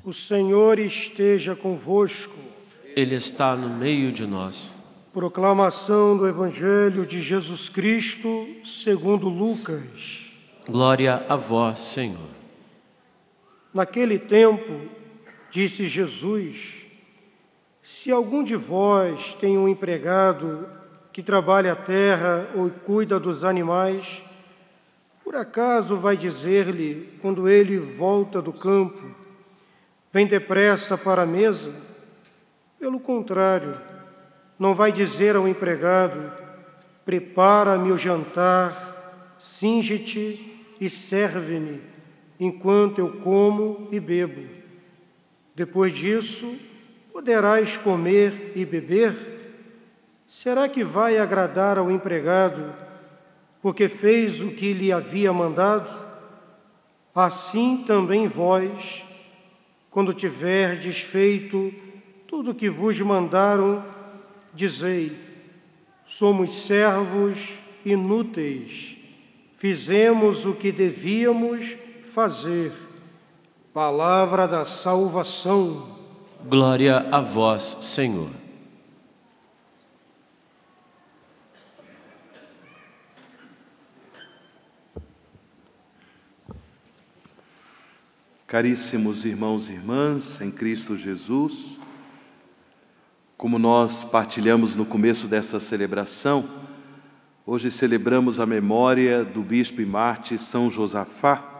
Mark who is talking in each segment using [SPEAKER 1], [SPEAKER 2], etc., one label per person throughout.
[SPEAKER 1] O Senhor esteja convosco.
[SPEAKER 2] Ele está no meio de nós.
[SPEAKER 1] Proclamação do Evangelho de Jesus Cristo, segundo Lucas.
[SPEAKER 2] Glória a vós, Senhor.
[SPEAKER 1] Naquele tempo, disse Jesus: se algum de vós tem um empregado que trabalha a terra ou cuida dos animais, por acaso vai dizer-lhe, quando ele volta do campo: vem depressa para a mesa? Pelo contrário, não vai dizer ao empregado: prepara-me o jantar, cinge-te e serve-me, enquanto eu como e bebo. Depois disso, poderás comer e beber? Será que vai agradar ao empregado, porque fez o que lhe havia mandado? Assim também vós, quando tiverdes feito tudo o que vos mandaram, dizei: somos servos inúteis, fizemos o que devíamos fazer. Palavra da salvação.
[SPEAKER 2] Glória a vós, Senhor.
[SPEAKER 3] Caríssimos irmãos e irmãs em Cristo Jesus, como nós partilhamos no começo desta celebração, hoje celebramos a memória do bispo e mártir São Josafá.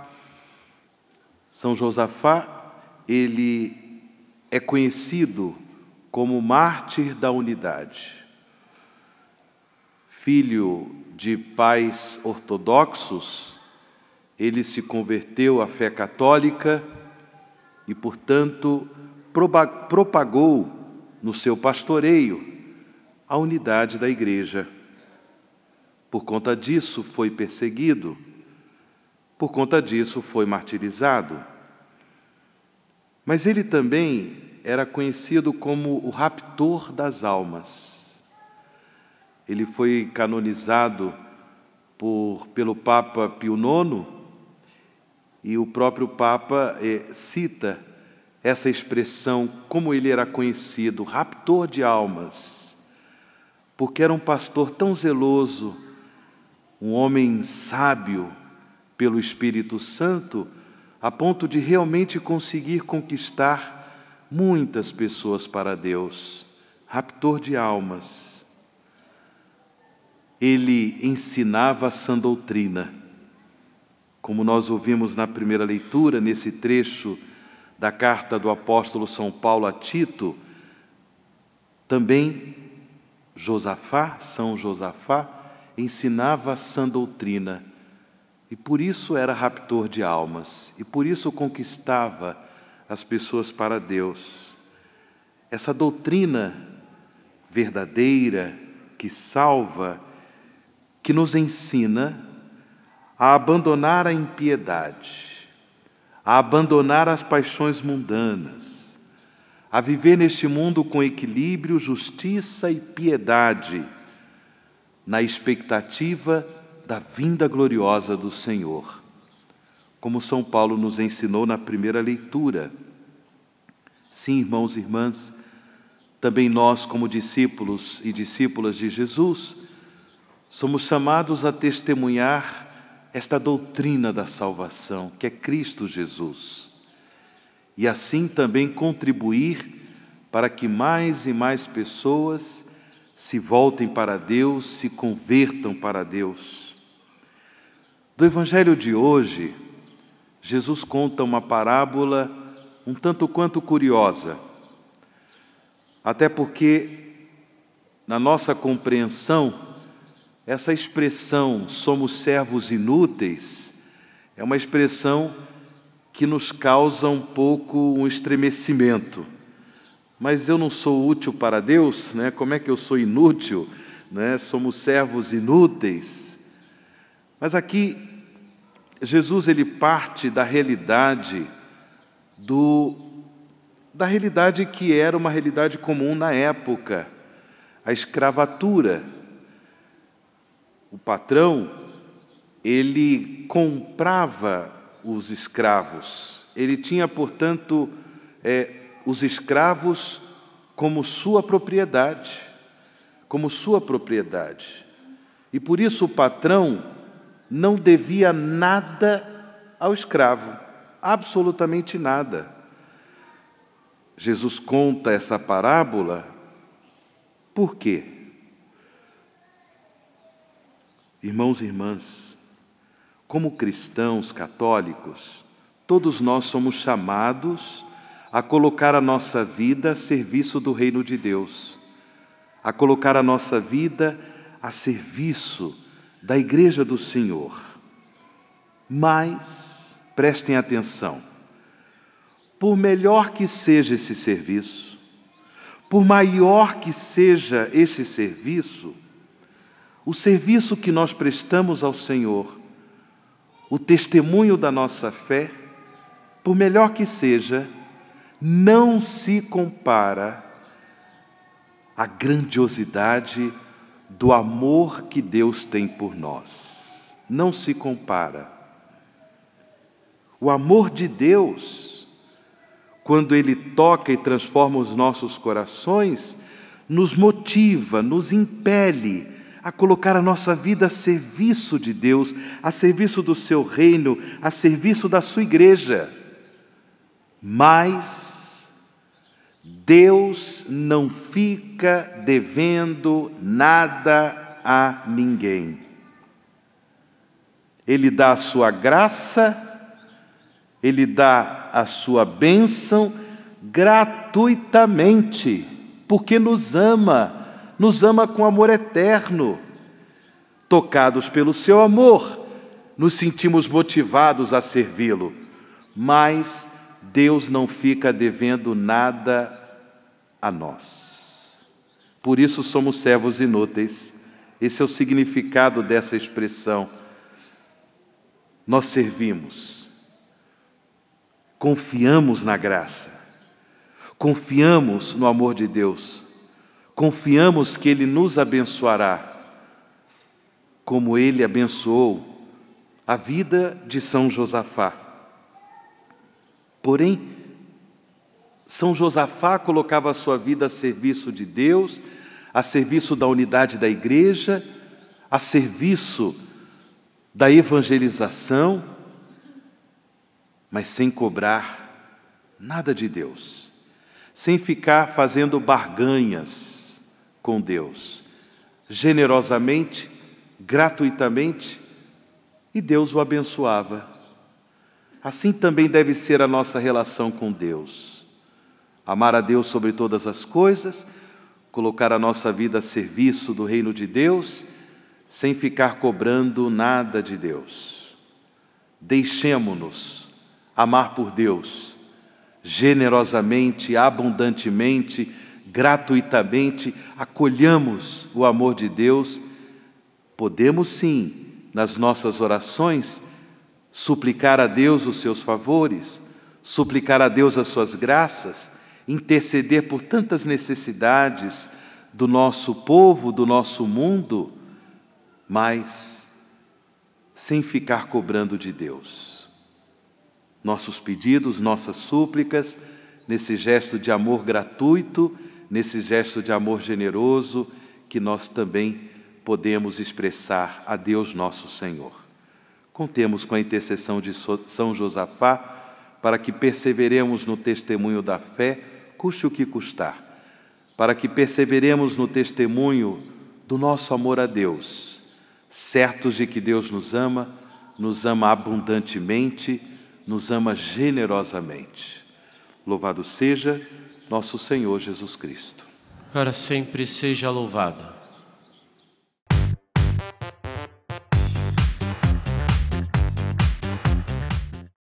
[SPEAKER 3] São Josafá, ele é conhecido como mártir da unidade. Filho de pais ortodoxos, ele se converteu à fé católica e, portanto, propagou no seu pastoreio a unidade da Igreja. Por conta disso foi perseguido, por conta disso foi martirizado. Mas ele também era conhecido como o raptor das almas. Ele foi canonizado pelo Papa Pio IX, e o próprio Papa cita essa expressão, como ele era conhecido, raptor de almas, porque era um pastor tão zeloso, um homem sábio pelo Espírito Santo, a ponto de realmente conseguir conquistar muitas pessoas para Deus. Raptor de almas. Ele ensinava a sã doutrina, como nós ouvimos na primeira leitura, nesse trecho da carta do apóstolo São Paulo a Tito. Também São Josafá, ensinava a sã doutrina, e por isso era raptor de almas, e por isso conquistava as pessoas para Deus. Essa doutrina verdadeira, que salva, que nos ensina a abandonar a impiedade, a abandonar as paixões mundanas, a viver neste mundo com equilíbrio, justiça e piedade, na expectativa da vinda gloriosa do Senhor. Como São Paulo nos ensinou na primeira leitura. Sim, irmãos e irmãs, também nós, como discípulos e discípulas de Jesus, somos chamados a testemunhar esta doutrina da salvação, que é Cristo Jesus, e assim também contribuir para que mais e mais pessoas se voltem para Deus, se convertam para Deus. Do Evangelho de hoje, Jesus conta uma parábola um tanto quanto curiosa, até porque, na nossa compreensão, essa expressão, somos servos inúteis, é uma expressão que nos causa um pouco um estremecimento. Mas eu não sou útil para Deus, né? Como é que eu sou inútil, né? Somos servos inúteis. Mas aqui, Jesus ele parte da realidade que era uma realidade comum na época, a escravatura. O patrão, ele comprava os escravos. Ele tinha, portanto, os escravos como sua propriedade, E por isso o patrão não devia nada ao escravo, absolutamente nada. Jesus conta essa parábola, por quê? Irmãos e irmãs, como cristãos católicos, todos nós somos chamados a colocar a nossa vida a serviço do reino de Deus, a colocar a nossa vida a serviço da Igreja do Senhor. Mas, prestem atenção, por melhor que seja esse serviço, por maior que seja esse serviço, o serviço que nós prestamos ao Senhor, o testemunho da nossa fé, por melhor que seja, não se compara à grandiosidade do amor que Deus tem por nós. Não se compara. O amor de Deus, quando Ele toca e transforma os nossos corações, nos motiva, nos impele a colocar a nossa vida a serviço de Deus, a serviço do seu reino, a serviço da sua igreja. Mas Deus não fica devendo nada a ninguém. Ele dá a sua graça, Ele dá a sua bênção gratuitamente, porque nos ama com amor eterno. Tocados pelo seu amor, nos sentimos motivados a servi-lo, mas Deus não fica devendo nada a nós. Por isso somos servos inúteis. Esse é o significado dessa expressão. Nós servimos, confiamos na graça, confiamos no amor de Deus, confiamos que Ele nos abençoará, como Ele abençoou a vida de São Josafá. Porém, São Josafá colocava a sua vida a serviço de Deus, a serviço da unidade da igreja, a serviço da evangelização, mas sem cobrar nada de Deus, sem ficar fazendo barganhas com Deus, generosamente, gratuitamente, e Deus o abençoava. Assim também deve ser a nossa relação com Deus. Amar a Deus sobre todas as coisas, colocar a nossa vida a serviço do reino de Deus, sem ficar cobrando nada de Deus. Deixemo-nos amar por Deus, generosamente, abundantemente, gratuitamente, acolhamos o amor de Deus. Podemos sim, nas nossas orações, suplicar a Deus os seus favores, suplicar a Deus as suas graças, interceder por tantas necessidades do nosso povo, do nosso mundo, mas sem ficar cobrando de Deus. Nossos pedidos, nossas súplicas, nesse gesto de amor gratuito, nesse gesto de amor generoso, que nós também podemos expressar a Deus nosso Senhor. Contemos com a intercessão de São Josafá para que perseveremos no testemunho da fé, custe o que custar, para que perseveremos no testemunho do nosso amor a Deus, certos de que Deus nos ama abundantemente, nos ama generosamente. Louvado seja nosso Senhor Jesus Cristo.
[SPEAKER 2] Para sempre seja louvado.